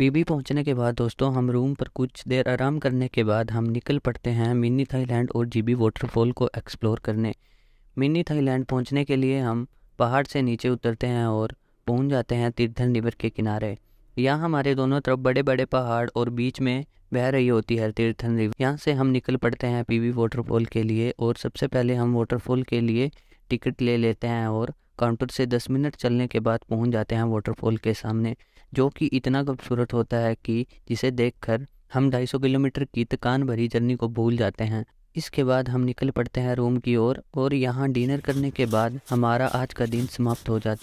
PB पहुंचने के बाद दोस्तों हम रूम पर कुछ देर आराम करने के बाद हम निकल पड़ते हैं मिनी थाईलैंड और जीबी वाटरफॉल को एक्सप्लोर करने। मिनी थाईलैंड पहुंचने के लिए हम पहाड़ से नीचे उतरते हैं और पहुंच जाते हैं तीर्थन रिवर के किनारे। यहाँ हमारे दोनों तरफ बड़े बड़े पहाड़ और बीच में बह रही होती है तीर्थन रिवर। यहाँ से हम निकल पड़ते हैं पीबी वाटरफॉल के लिए और सबसे पहले हम वाटरफॉल के लिए टिकट ले लेते हैं और काउंटर से 10 मिनट चलने के बाद पहुंच जाते हैं वाटरफॉल के सामने, जो कि इतना खूबसूरत होता है कि जिसे देखकर हम 250 किलोमीटर की थकान भरी जर्नी को भूल जाते हैं। इसके बाद हम निकल पड़ते हैं रूम की ओर और यहाँ डिनर करने के बाद हमारा आज का दिन समाप्त हो जाता है।